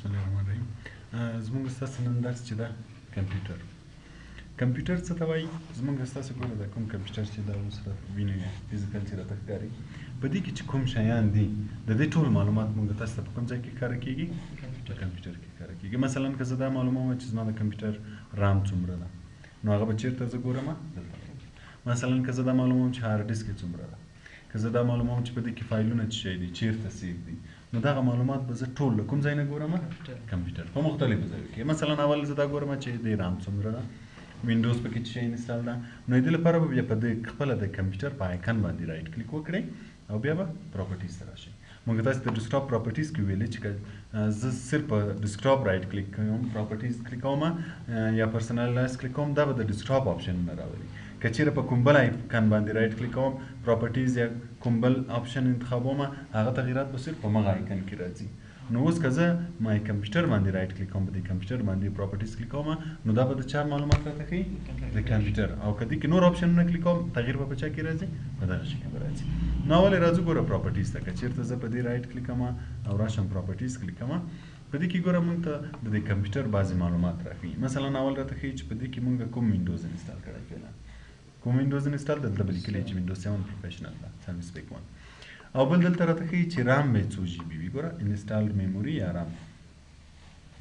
بسم الله الرحمن الرحیم. زموږ ستاسو نن درس چې ده کمپیوټر څه ته وایي؟ زموږ ستاسو ګوره د کوم کمپیوټر چې دا اوس وینئ فزیکل چې راته ښکاري په دې کې چې کوم شیان دي د دې ټول معلومات موږ تاسو ته په کوم ځای کې ښکاره کېږي؟ په کمپیوټر کې ښکاره کېږي. مثلا که زه دا معلوموم چې زما د کمپیوټر رام څومره ده نو هغه به چېرته زه ګورم؟ دلته. مثلا که زه دا معلوموم چې هارډ ډیسک یې څومره ده، که زه دا معلوموم چې په دې کې فایلونه څه شی دي چېرته سیو دي، نو دغه معلومات به زه ټول له کوم ځای نه ګورم؟ کمپیوټر په مختلفو ځایو کې. مثلا اول زه دا ګورم چې د رام څومره ده، وینډوز پکې څه شی انسټال ده، نو د دې لپاره به بیا په دې خپله د کمپیوټر په آیکن باندې رایټ کلیک وکړئ او بیا به پراپرټیز ته راشئ. موږ تاسو ته ډیسکټاپ پراپرټیز کې ویلې چې زه صرف په ډیسکټاپ رایټ کلیک کوم، پراپرټیز کلیک کوم یا پرسنلایز کلیک کوم، دا به د ډیسکټاپ آپشن نه راولي. که چیرې په کوم بل آیکن باندې رایټ کلیک کوم، پراپرټیز یا کوم بل آپشن انتخابوم، هغه تغییرات به صرف په مغه آیکن کې راځي. نو اوس که زه مای کمپیوټر باندې رایټ کلیک کوم، په دې کمپیوټر باندې پراپرټیز کلیک کوم، نو دا به د چا معلومات راته ښیي؟ د کمپیوټر. او که دې کې نور آپشنونه کلیک کوم، تغییر به په چا کې راځي؟ په دغه شي کې به راځي. نو اول راځو ګوره پراپرټیز ته. که چېرته زه په دې رایټ کلیک کوم او راشم پراپرټیز کلیک کوم، په دې کې ګوره موږ ته د دې کمپیوټر بعضې معلومات راښیي. مثلا اول راته ښیي چې په دې کې موږ کوم وینډوز انسټال کړی فعلا، کوم وینډوز انسټال دلته به لیکلی چې وینډوز 7 پروفیشنل ده، سروس پیک 1. او بل دلته راته ښیي چې رام به څو جی بي وي. ګوره انسټالډ میموري یا رام،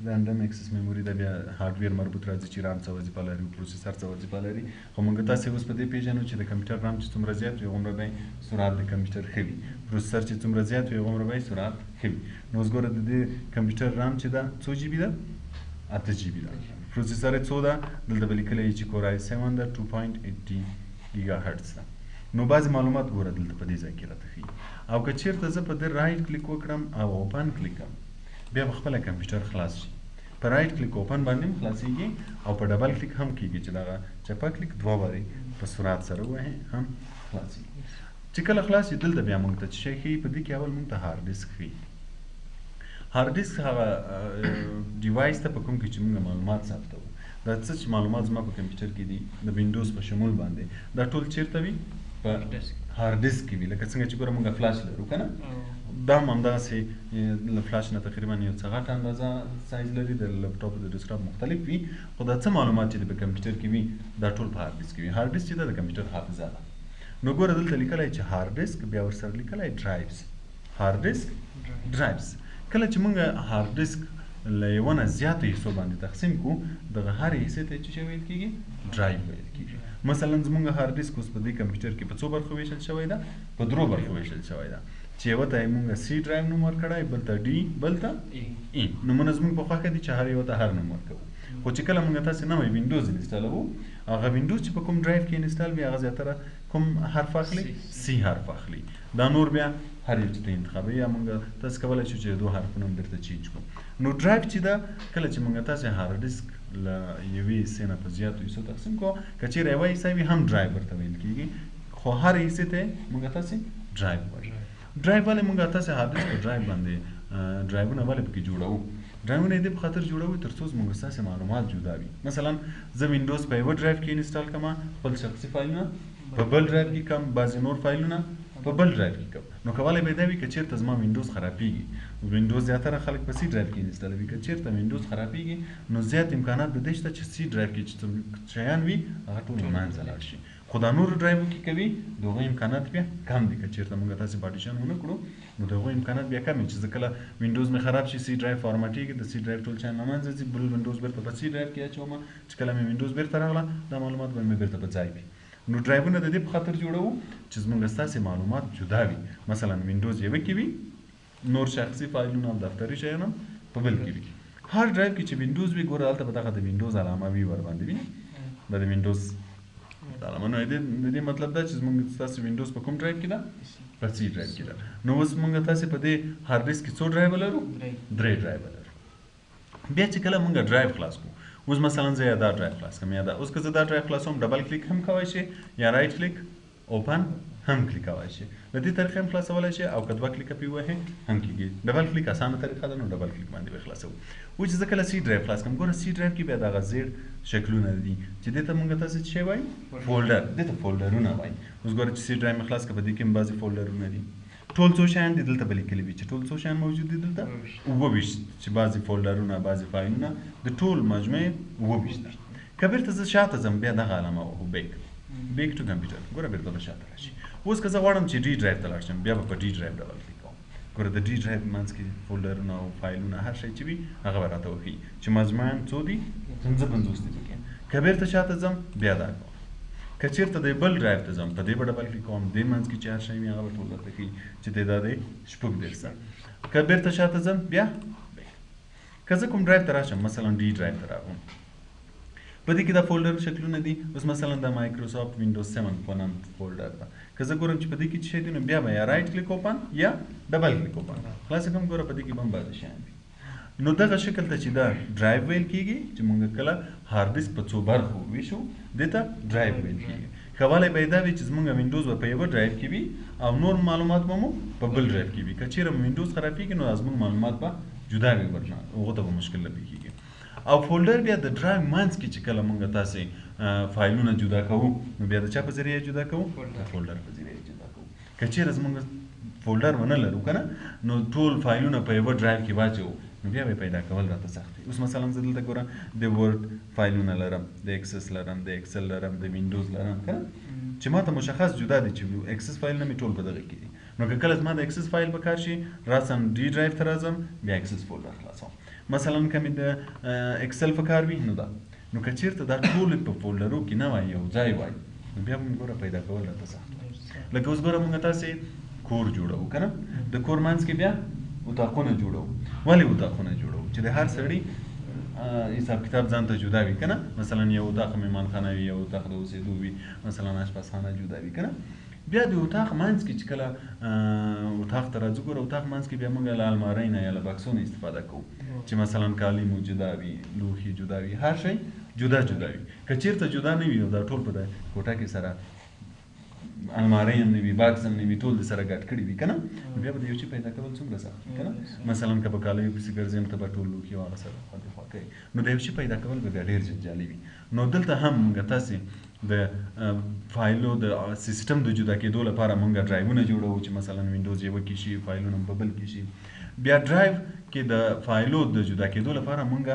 رانډم اکسس میموري دا بیا هارډویر مربوط راځي چې رام څه وظیفه لري، پروسیسر څه وظیفه لري. خو موږ تاسې اوس په دې پېژنو چې د کمپیوټر رام چې څومره زیات وي هغومره به سرعت د کمپیوټر ښه وي، پروسیسر چې څومره زیات وي هغومره به سرعت ښه وي. نو اوس ګوره د دې کمپیوټر رام چې ده څو جی بي ده؟ 8 جی بي ده. پروسیسر یې څو ده؟ دلته به لیکلی چې کور آی 7 ده، 2.80 ګیګا هرټز ده. نو بعضې معلومات ګوره دلته په دې ځای کې راته ښیي. او که چېرته زه په دې رایټ کلیک وکړم او اوپن کلیک کړم، بیا به خپله کمپیوټر خلاص شي. په رایټ کلیک اوپن باندې هم خلاصېږي او په ډبل کلیک هم کېږي چې دغه چپه کلیک دوه بارې په سرعت سره ووهې هم خلاصېږي. چې کله خلاص شي دلته بیا موږ ته څه شی ښیي؟ په دې کې اول موږ ته هارډ ډیسک ښیي. هارډ ډیسک هغه ډیوایس ته په کوم کې چې موږ معلومات ثبتوو. دا څه چې معلومات زما په کمپیوټر کې دي د وینډوز په شمول باندې، دا ټول چېرته وي؟ په هارډ ډیسک کې وي. لکه څنګه چې ګوره موږ فلاش لرو که نه، دا هم همدغسې له فلاش نه تقریبا یو څه غټه اندازه سایز لري، د لپټاپ او د ډیسکټاپ مختلف وي. خو دا څه معلومات چې په کمپیوټر کې وي دا ټول په هارډ ډیسک کې وي. هارډ ډیسک چې ده د کمپیوټر حافظه ده. نو ګوره دلته لیکلی چې هارډ ډیسک، بیا ورسره لیکلی ډرایوز. هارډ ډیسک ډرایوز. کله چې موږ هارډ ډیسک له یوه نه زیاتو حصو باندې تقسیم کړو، دغه هرې حصې ته څه شی ویل کېږي؟ ډرایو ویل کېږي. مثلا زموږ هارډ ډیسک اوس په دې کمپیوټر کې په څو برخو ویشل شوی ده؟ په 3 برخو ویشل شوی ده. چې یوه ته یې موږ سی ډرایو نوم ورکړی، بل ته ډي، بل ته ای. نومونه زموږ په خوښه دي چې هر یوه ته هر نوم ورکوو. خو چې کله موږ تاسې نوی وینډوز انسټالوو، هغه وینډوز چې په کوم ډرایو کې انسټال وي هغه زیاتره کوم حرف اخلي؟ سی حرف اخلي. دا نور بیا هر یو چې ته انتخابوي، یا موږ تاسې کولی شو چې د 2 حرفونه هم درته چینج کړو. نو ډرایو چې ده کله چې موږ تاسې هارډ ډیسک له یوې حصې نه په زیاتو حصو تقسیم کړو، که چېرې یوه حصه وي هم ډرایو ورته ویل کېږي، خو هر حصې ته موږ تاسې ډرایو وایو. ډرایو ولې موږ تاسې هارډ ډیسک په ډرایو باندې ډرایوونه ولې پکې جوړوو؟ ډرایوونه یې دې په خاطر جوړوو تر څو زموږ ستاسې معلومات جدا وي. مثلا زه وینډوز په یوه ډرایو کې انسټال کړم، خپل شخصي فایلونه په بل ډرایو کې کړم، بعضې نور فایلونه په بل ډرایو کې کړم. نو کولی به یې دا وي که چېرته زما وینډوز خرابېږي، وینډوز زیاتره خلک په سی ډرایو کې انسټالوي، که چېرته وینډوز خرابېږي نو زیات امکانات د دې شته چې سی ډرایو کې چې شیان وي هغه ټول له منځه لاړ شي. خو دا نورو ډرایو کې کوي د هغوی امکانات بیا کم دي. که چېرته موږ تاسې پارټیشن ونه کړو نو د هغوی امکانات بیا کم وي چې زه کله وینډوز مې خراب شي، سی ډرایو فارمټېږي، د سی ډرایو ټول شیان له منځه ځي، بل وینډوز بېرته په سی ډرایو کې اچوم، چې کله مې وینډوز بېرته راغله دا معلومات به مې بېرته په ځای وي. نو ډرایوونه د دې په خاطر جوړوو چې زموږ ستاسې معلومات جدا وي. مثلا وینډوز یوه کې وي، نور شخصي فایلونه او دفتري شیان هم په بل کې وي. هر ډرایو کې چې وینډوز وي ګوره هلته به دغه د وینډوز علامه وي ورباندې، وینې دا د وینډوز علامه. نو د دې مطلب دا چې زموږ ستاسې وینډوز په کوم ډرایو کې ده؟ په سی ډرایو کې ده. نو اوس موږ تاسې په دې هارډ ډیسک کې څو ډرایو لرو؟ 3 ډرایو لرو. بیا چې کله موږ ډرایو خلاص کړو، اوس مثلا زه یا دا ډرایو خلاص کړم یا دا، اوس که زه دا ډرایو خلاصوم ډبل کلیک هم کولی شي یا رایټ کلیک اوپن هم کلیکولی شي. له دې طریقې هم خلاصولی شي، او که 2 کلیکه پرې ووهې هم کېږي. ډبل کلیک اسانه طریقه ده، نو ډبل کلیک باندې به خلاصوو. و چې زه کله سی ډرایو خلاص کړم، ګوره سی ډرایو کې بیا دغه زیړ شکلونه دي چې دې ته موږ تاسې څه شی وایي؟ فولډر. دې ته فولډرونه وایي. اوس ګوره چې سی ډرایو مې خلاص کړه، په دې کې هم بعضې فولډرونه دي. ټول څو شیان دي دلته به لیکلي وي چې ټول څو شیان موجود دي دلته 28 چې بعضې فولډرونه بعضې فایلونه د ټول مجموعې 28 دي. که بیرته زه شاته ځم بیا دغه علامه وهو بیک ټو کمپیوټر ګوره بیرته به شاته راشي. اوس که زه غواړم چې ډي ډرایو ته لاړ شم بیا به په ډي ډرایو ډبل کلیک کوم. ګوره د ډي ډرایو په منځ کې فولډرونه او فایلونه هر شی چې وي هغه به راته وښیي چې مجموعاً څو دي 55 دي پکې. که بیرته شاته ځم بیا دا کوم. که چېرته د بل ډرایو ته ځم په دې به ډبل کلیک کوم دې منځ کې چې هر شی وي هغه به ټول راته ښیي چې تعداد یې 46. که بیرته شاته ځم بیا که زه کوم ډرایو ته راشم مثلا ډي ډرایو ته راغلم په دې کې دا فولډر شکلونه دي. اوس مثلا د مایکروسافټ وینډوز 7 فونن فولډر ده. که زه ګورم چې په دې کې څه شی دي نو بیا به یا رایټ کلیک اوپن یا ډبل کلیک اوپن. خلاص کوم ګوره په دې کې به هم بعضې شیان دي. نو دغه شکل ته چې دا ډرایو ویل کېږي چې موږ کله هارد ډیسک په څو برخو ویشو دې ته ډرایو ویل کېږي. ښه والی به یې دا وي چې زموږ وینډوز به په یوه ډرایو کې وي او نور معلومات به مو په بل ډرایو کې وي. که چېرې وینډوز خرابېږي نو زموږ معلومات به جدا وي ورنه هغو ته به مشکل نه پېښېږي. او فولډر بیا د ډرایو منځ کې چې کله موږ تاسې فایلونه جدا کوو نو بیا د چا په ذریعه جدا کوو د فولډر په ذریعه جدا کوو. که چېرې زموږ فولډر ونه لرو که نه نو ټول فایلونه په یوه ډرایو کې واچوو نو بیا به پیدا کول راته سخت وي. اوس مثلا زه دلته ګورم د ورډ فایلونه لرم د اکسس لرم د ایکسل لرم د وینډوز لرم که نه چې ما ته مشخص جدا دي چې اکسس فایلونه مې ټول په دغه کې دي. نو که کله زما د اکسس فایل په کار شي راسم ډي ډرایو ته راځم بیا اکسس فولډر خلاصوم. مثلا که مې د اکسل په کار وي نو دا نو که چېرته دا ټول په فولډرو کې نه وای یو ځای وای نو بیا موږ ګوره پیدا کول راته سخت وي. لکه اوس ګوره موږ تاسې کور جوړوو که نه د کور منځ کې بیا اتاقونه جوړوو. ولې اتاقونه جوړوو چې د هر سړي حساب کتاب ځان ته جدا وي که نه. مثلا یو اتاق مهمانخانه وي یو اتاق د اوسېدو وي مثلا اشپزخانه جدا وي که نه. بیا د اتاق منځ کې چې کله اتاق ته راځو ګوره اتاق منځ کې بیا موږ له المارۍ نه یا له بکسو نه استفاده کوو چې مثلا کالي مو جدا وي لوښي جدا وي هر شی جدا جدا وي. که چېرته جدا نه وي نو دا ټول په د کوټه کې سره المارۍ هم نه وي باکس هم نه وي ټول د سره ګډ کړي وي که نه نو بیا به د یو شي پیدا کول څومره سخت وي که نه. مثلا که په کالیو پسې ګرځې نو ته به ټول لوښي او هغه سره خوا دې خوا کوې نو د یو شي پیدا کول به بیا ډېر جنجالي وي. نو دلته هم موږ تاسې د فایلو د سیسټم د جدا کېدو لپاره موږ ډرایوونه جوړوو چې مثلا وینډوز یوه کې شي فایلونه په بل کې شي. بیا ډرایو کې د فایلو د جدا کېدو لپاره موږ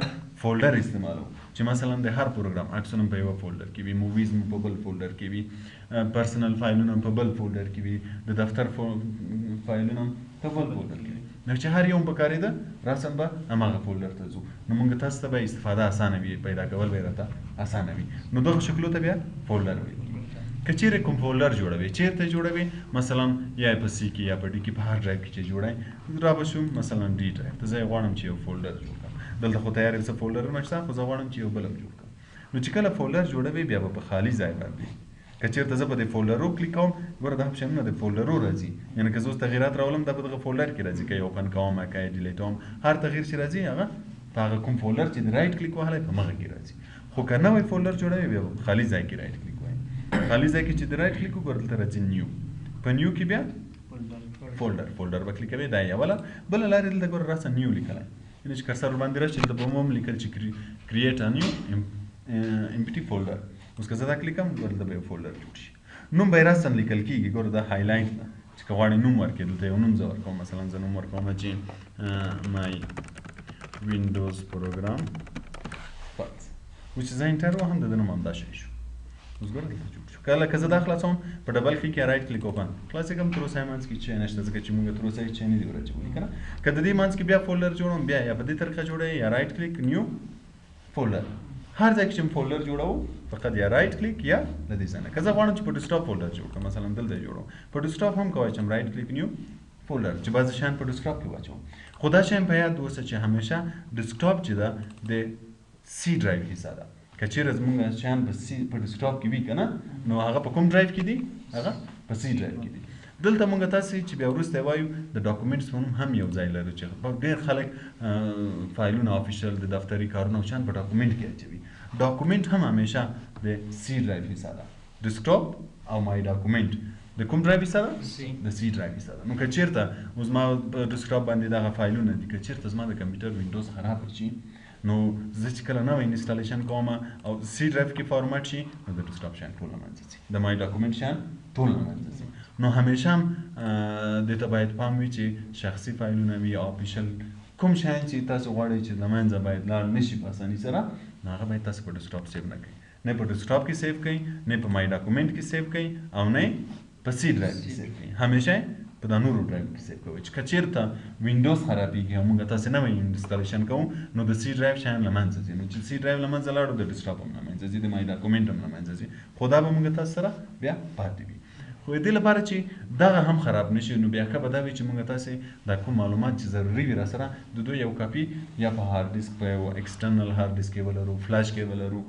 فولډر استعمالوو چې مثلا د هر پروګرام عکسونه په یوه فولډر کې وي موویز مو په بل فولډر کې وي پرسنل فایلونه په بل فولډر کې وي د دفتر فایلونه په بل فولډر کې وي. نو چې هر یو په کارېده راسم به هماغه فولډر ته ځو نو موږ تاسو ته به استفاده اسانه وي پیدا کول به یې راته اسانه وي. نو دغه شکلو ته بیا فولډر وي. که چېرې کوم فولډر جوړوي چېرته جوړوي مثلا یا په سی کې یا په ډي کې په هر ډرایو کې چې جوړوي را به شو مثلا ډي ډرایو ته زه غواړم چې یو فولډر جوړ کړم. دلته خو تیارې څه فولډرونه شته خو زه غواړم چې یو بل هم جوړ کړم. نو چې کله فولډر جوړوي بیا به په خالي ځای باندې که چېرته زه په دې فولډرو کلیک کوم ګوره دا اپشنونه د فولډرو راځي یعنې که زه اوس تغیرات راولم دا په دغه فولډر کې راځي که یې اوپن کوم که یې ډیلیټوم هر تغییر چې راځي هغه په هغه کوم فولډر چې د رایټ کلیک وهلی په مغه کې راځي. خو که نوی فولډر جوړوي بیا خالي ځای کې رایټ کلیک وایي خالي ځای کې چې د رایټ کلیک وګوره دلته راځي نیو په نیو کې بیا فولډر به کلیکوي دا یوله بله لارې دلته ګوره راسه نیو لیکلی یعنې چې کرسر ورباندې راشي دلته به مو هم لیکل چې کریټ ا نیو امپټي فولډر. اوس که زه دا کلیک کوم ګوره دلته به یو فولډر جوړ شي. نوم به یې راسم لیکل کېږي ګوره دا هایلایټ ده چې که غواړې نوم ورکړې دلته یو نوم زه ورکوم مثلا زه نوم ورکوم چې مای وینډوز پروګرام فات which is انټر وهم د نوم همدا شی شو. اوس ګوره دلته جوړ شو. کله که زه دا خلاصوم په ډبل کلیک یا رایټ کلیک اوپن خلاص یې کوم تر اوسه یې منځ کې شی نشته ځکه چې موږ تر اوسه یې شی نه دي ورچولی که نه. که د دې منځ کې بیا فولډر جوړوم بیا یا په دې طریقه جوړوي یا رایټ کلیک نیو فولډر هر ځای کې چې فولډر جوړوو فقط یا رایټ کلیک یا له دې ځای نه. که زه غواړم چې په ډیسکټاپ فولډر جوړ کړم مثلا دلته جوړوم په ډیسکټاپ هم کولی شم رایټ کلیک نیو فولډر چې بعضې شیان په ډیسکټاپ کې واچوم. خو دا شی په یاد اوسه چې همیشه ډیسکټاپ چې ده د سی ډرایو حصه ده. که چېرې زموږ شیان په ډیسکټاپ کې وي که نه نو هغه په کوم ډرایو کې دي هغه په سی ډرایو کې دي. دلته موږ تاسې چې بیا وروسته وایو د ډاکومنټس په نوم هم یو ځای لرو چې ډېر خلک فایلونه افیشل د دفتري کارونه او شیان په ډاکومنټ کې اچوي. ډاکومنټ هم همیشه د سی ډرایو حصه ده. ډیسکټاپ او مای ډاکومنټ د کوم ډرایو حصه ده د سی ډرایو حصه ده. نو که چېرته اوس ما په ډیسکټاپ باندې دغه فایلونه دي که چېرته زما د کمپیوټر وینډوز خراب شي نو زه چې کله نوی انسټالیشن کوم او سی ډرایو کې فارمټ شي نو د ډیسکټاپ شیان ټول له منځه ځي د مای ډاکومنټ شیان ټول لمنځه ځي. نو همیشه هم دې ته باید پام وي چې شخصي فایلونه وي او اپیشل کوم شیان چې تاسو غواړئ چې له منځه باید لاړ نه شي په اساني سره، نو هغه باید تاسو په ډیسکټاپ سیو نه کړئ، نه په ډیسکټاپ کې سیو کړئ، نه په مای ډاکومنټ کې سیو کړئ، او نه په سی ډرایو کې سیو کړئ. همیشه په دا نورو ډرایو کې سیو کوئ. چې که چېرته وینډوز خرابېږي او موږ تاسې نوی انسټالیشن کوو، نو د سی ډرایو شیان له منځه ځي. نو چې سی ډرایو له منځه لاړو، د ډیسکټاپ هم له منځه ځي، د مای ډاکومنټ هم له منځه ځي، خو دا به موږ تاسو سره بیا پاتې وي. خو دې لپاره چې دغه هم خراب نشي، نو بیا ښه به دا وي چې موږ تاسې دا کوم معلومات چې ضروري وي را سره د دوی یو کاپي یا په هارد ډیسک، په یو ایکسټرنل هارد ډیسک کې ولرو، فلاش کې ولرو،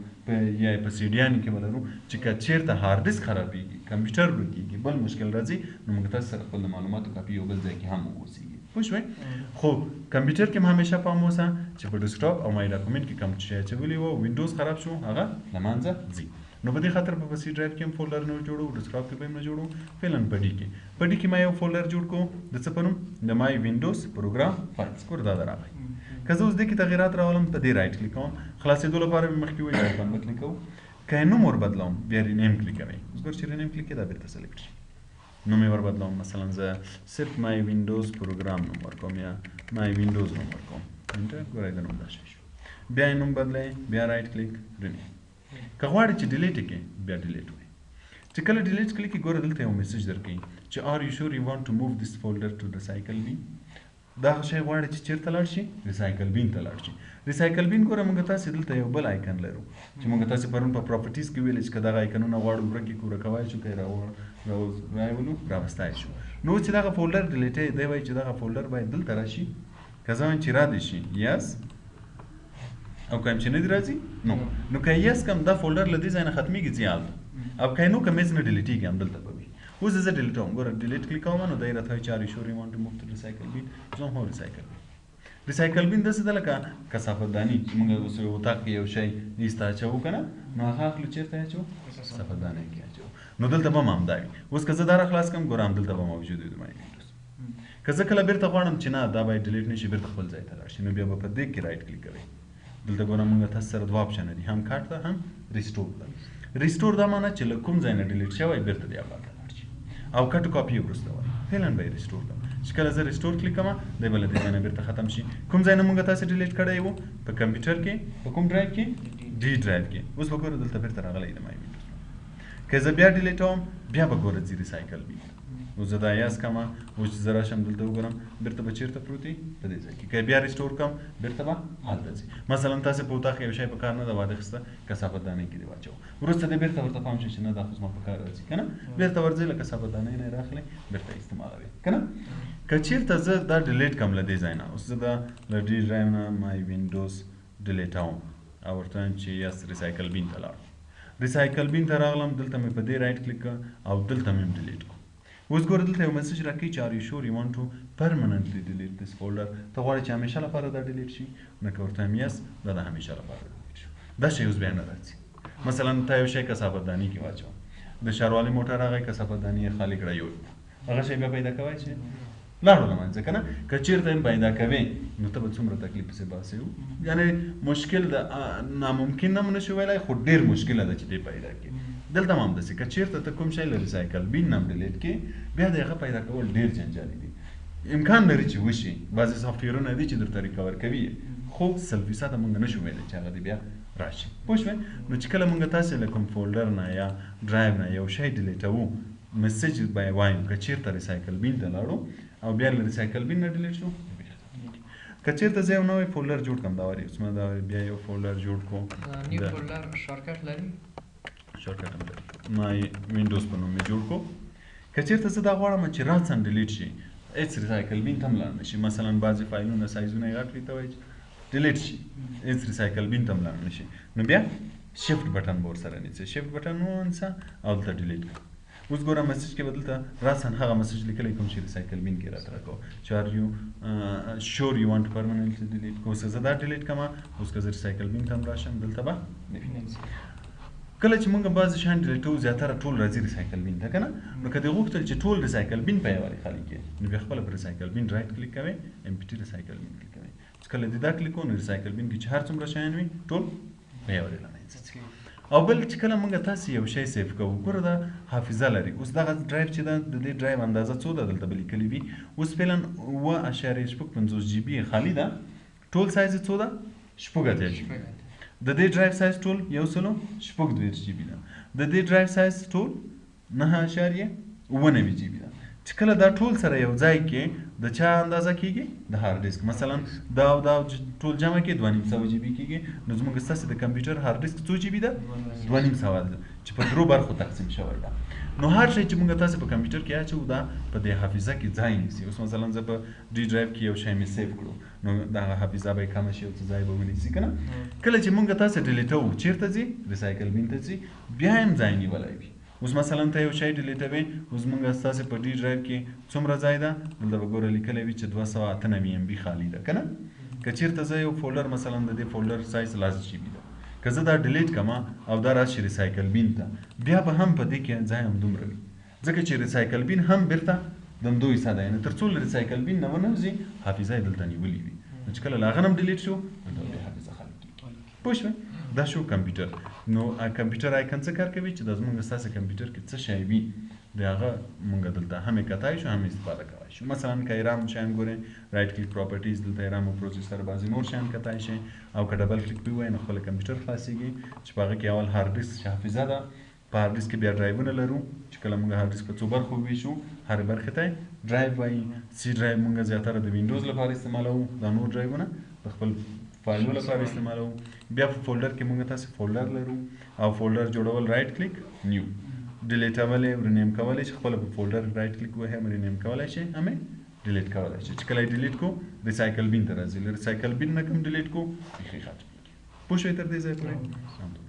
یا په سی ډي ان کې ولرو، چې که چېرته هارد ډیسک خرابېږي، کمپیوټر ورکېږي، بل مشکل راځي، نو موږ تاسو سره خپل د معلوماتو کاپي یو بل ځای کې هم واوسېږي. پوه شوئ؟ خو کمپیوټر کې هم همیشه پام اوسه چې په ډیسکټاپ او مای ډاکومنټ کې کوم شی اچولی وو، وینډوز خراب شو، هغه له منځه ځي. نو په دې خاطر په سی ډرایو کې هم فولډر نه جوړو، ډیسکټاپ کې به هم نه جوړو. فعلا په ډي کې ما یو فولډر جوړ کړو د څه په نوم، د مای وینډوز پروګرام فایلز. ګور دا راغی. که زه اوس دې کې تغیرات راولم، په دې رایټ کلیک کوم، خلاصېدو لپاره مې مخکې وایي آیکن به کلیک کوو. که یې نوم ور بدلوم، بیا رینیم کلیک کوئ. اوس ګور چې رینیم کلیک کړئ، دا بېرته سلیکټ شي. نوم یې ور بدلوم، مثلا زه صرف مای وینډوز پروګرام نوم ورکوم یا مای وینډوز نوم ورکوم. انټر. ګورئ د نوم دا شی شو. بیا یې نوم بدلئ، بیا رایټ کلیک، رینیم. که غواړئ چې ډیلیټ یې کړئ، بیا ډیلیټ وایئ. چې کله ډیلیټ کلیک کړئ، ګوره دلته یو میسج درکوي چې آر یو شور یو وانټ ټو موو دیس فولډر ټو ریسایکل بین. دا شی غواړي چې چیرته لاړ شي، ریسایکل بین ته لاړ شي. ریسایکل بین ګوره موږ تاسې دلته یو بل آیکن لرو چې موږ تاسې پرون په پراپرټیز کې ویل چې که دغه آیکنونه غواړو ورک یې کړو، ورکوای شو، که یې راولو، راوستی شو. نو چې دغه فولډر ډیلیټ دی وایي چې دغه فولډر باید دلته راشي. که زه وایم چې را دې شي، یس، او که چې نه دې راځي، نو. نو که یس کم، دا فولډر له دې ځای نه ختمېږي، ځي هلته. او که نو، که مېز نه ډیلیټېږي، همدلته به وي. اوس زه ډیلیټوم، ګوره ډیلیټ کلیک کوم، نو دی راته وایي چې آر یو شور یو وانټ ټو موو ټو ریسایکل بین. زه هم هو ریسایکل بین. ریسایکل بین داسې ده لکه کثافت داني چې موږ اوس یو اطاق کې یو شی ایسته اچوو که نه، نو هغه اخلو چېرته یې اچوو؟ کثافت دانۍ کې اچوو. نو دلته به هم همدا وي. اوس که زه دا را خلاص کړم، ګوره همدلته به موجود وي د مای وینډوز. که زه کله بېرته غواړم چې نه دا باید ډیلیټ نه شي، بېرته خپل ځای ته لاړ شي، نو بیا به په دې کې رایټ کلیک کوئ. دلته ګوره موږ تاسو سره دوه اپشنه دي، هم کټ ته، هم ریسټور ته. ریسټور دا معنی چې له کوم ځای نه ډیلیټ شوی، بېرته دې هغه ته لاړ شي. او کټ کاپي یې وروسته وایي، فعلا به یې ریسټور کړم. چې کله زه ریسټور کلیک کوم، دی به له دې ځای نه بېرته ختم شي. کوم ځای نه موږ تاسې ډیلیټ کړی وو، په کمپیوټر کې، په کوم ډرایو کې، ډي ډرایو کې. اوس به ګوره دلته بېرته راغلی د مای وینډوز. که زه بیا ډیلیټوم، بیا به ګوره ځي ریسایکل بین. اوس زه دا یاز کړم، اوس چې زه راشم دلته وګورم، بېرته به چېرته پروت وي، په دې ځای کې. که بیا ریسټور کړم، بېرته به هلته ځي. مثلا تاسې په اطاق کې یو شی په کار نه ده واخیسته، کثافت دانۍ کې دې واچوو، وروسته دې بېرته ورته پام شي چې نه دا خو زما په کار راځي، که نه؟ بېرته ورځئ، له کثافت دانۍ نه یې راخلئ، بېرته یې استعمالوئ، که نه؟ که چېرته زه دا ډیلیټ کړم له دې ځای نه، اوس زه دا له ډي ډرایو نه مای وینډوز ډیلیټوم او ورته وایم چې یس ریسایکل بین ته لاړم. ریسایکل بین ته راغلم، دلته مې په دې رایټ کلیک کړه او دلته مې هم ډیلیټ کړو. اوس ګوره دلته یو میسج راکوي چې آر یو شور یو وانټ ټو پرمننټلی ډیلیټ دیس فولډر. ته غواړې چې همیشه لپاره دا ډیلیټ شي؟ نو که ورته وایم یس، دا د همیشه لپاره ډیلیټ شو. دا شی اوس بیا نه راځي. مثلا ته یو شی کثافت دانۍ کې واچوه، د ښاروالۍ موټر راغی، کثافت دانۍ یې خالي کړه، یو هغه شی بیا پیدا کوی چې لاړو له منځه، که نه؟ که چېرته یې پیدا کوې، نو ته به څومره تکلیف پسې باسې وو. یعنې مشکل ده، ناممکن هم نه شو ویلی، خو ډېر مشکله ده چې دې پیدا کړي. دلته هم همداسې، که چېرته ته کوم شی له ریسایکل بین نه هم ډیلیټ کړې، بیا د هغه پیدا کول ډېر جنجالي دي. امکان لري چې وشي، بعضې سافټویرونه دي چې درته ریکور کوي، خو 100% موږ نه شو ویلی چې هغه دې بیا راشي. پوه شوې؟ نو چې کله موږ تاسې له کوم فولډر نه یا ډرایو نه یو شی ډیلیټوو، میسج به یې وایو که چېرته ریسایکل بین ته لاړو او بیا له ریسایکل بین نه ډیلیټ شو. که چېرته زه یو نوی فولډر جوړ کړم، دا واري اوس ما دا بیا یو فولډر جوړ کړو. نیو فولډر شارټکټ لري؟ شارټکټ هم لري. مای وینډوز په نوم مې جوړ کړو. که چېرته زه دا غواړم چې راسن ډیلیټ شي، هېڅ ریسایکل بین ته هم لاړ نه شي. مثلا بعضې فایلونه سایزونه یې غټ وي، ته وایي چې ډیلیټ شي، هېڅ ریسایکل بین ته هم لاړ نه شي، نو بیا شفټ بټن به ورسره نیسئ. شفټ بټن ونیسه او دلته ډیلیټ کړه. اوس ګوره میسج کې به دلته راسن هغه میسج لیکلی کوم چې ریسایکل بین کې راته راکوه چې آر یو شور یو وانټ پرمننټلی ډیلیټ کړو. اوس زه دا ډیلیټ کړم، اوس که زه ریسایکل بین ته هم راشم، دلته به نه وي. کله چې موږ بعضې شیان ډیلیټوو، زیاتره ټول راځي ریسایکل بین ته، که نه؟ نو که دې غوښتل چې ټول ریسایکل بین په یو وارې خالي کړې، نو بیا خپله په ریسایکل بین رایټ کلیک کوئ، امپټي ریسایکل بین کلیک کوئ. چې کله دې دا کلیک کوو، نو ریسایکل بین کې چې هر څومره شیان وي، ټول په یو وارې له منځه ځي. او بل چې کله موږ تاسو یو شی سیف کوو ګوره دا حافظه لري اوس دغه ډرایو چې د دې ډرایو اندازه څو ده دلته به لیکلي وي اوس فعلا اوه.50 جی بي خالي ده ټول سایز یې څو ده 6 جی بي د دې ډرایو سایز ټول 1.6 جی بي ده د دې ډرایو سایز ټول 9.99 جی بي ده چې کله دا ټول سره یو ځای کې د چا اندازه کیږي د هارد ډیسک مثلا دا او دا ټول جمع کې 2.5 جی بي کیږي نو زموږ ستاسو د کمپیوټر هارد ډیسک څو جی بي ده 2.5 ده چې په درو برخو تقسیم شوی ده نو هر شی چې موږ تاسو په کمپیوټر کې اچو دا په دې حافظه کې ځای نیسي اوس مثلا زه په ډي ډرایو کې یو شی مې سیف کړو نو دا حافظه به کم شي او ځای به ونیسي کنه کله چې موږ تاسو ډیلیټو چیرته ځي ریسایکل بین ته ځي بیا هم ځای نیولای وي اوس مثلا ته یو شی ډیلیټوي اوس موږ تاسو په ډي ډرایو کې څومره ځای ده دلته به ګوره لیکلی وي چې 298 MB خالي ده کنه که چیرته زه یو فولډر مثلا د دې فولډر سایز 10 جی بي ده که زه دا ډیلیټ کما او دا راشي ریسایکل بین ته بیا به هم په دې کې ځای هم دومره وي ځکه چې ریسایکل بین هم بیرته د همدو حصه ده یعنې تر څو له ریسایکل بین نه ونوځي حافظه یې دلته نیولې وي نو چې کله له هغه نه هم ډیلیټ شو دلته بیا حافظه خالي کېږي پوه شوې دا شو کمپیوټر نو کمپیوټر آیکن څه کار کوي چې د زموږ ستاسو کمپیوټر کې څه شی وي د هغه موږ دلته هم کتای شو هم استفاده کولی شو مثلا که ایرام شیان ګورئ رایټ کلیک پراپرټیز دلته ایرام او پروسیسر بعضې نور شیان کتای شي او که ډبل کلیک پې ووایئ نو خپله کمپیوټر خلاصېږي چې په هغه کې اول هارد ډیسک چې حافظه ده په هارد ډیسک کې بیا ډرایوونه لرو چې کله موږ هارد ډیسک په څو برخو وویشو هرې برخې ته ډرایو وایي سی ډرایو موږ زیاتره د وینډوز لپاره استعمالوو دا نور ډرایوونه د خپل فایلونو لپاره استعمالوو بیا په فولډر کې موږ تاسو فولډر لرو او فولډر جوړول رایټ کلیک نیو ډیلیټولی رینیم کولی شي خپله په فولډر رایټ کلیک وهئ هم رینیم کولی شي هم ډیلیټ کولی شي چې کله یې ډیلیټ کو ریسایکل بین ته راځي له ریسایکل بین نه کوم ډیلیټ کو بیخي ختمېږي پوه شوئ تر دې ځایه پورې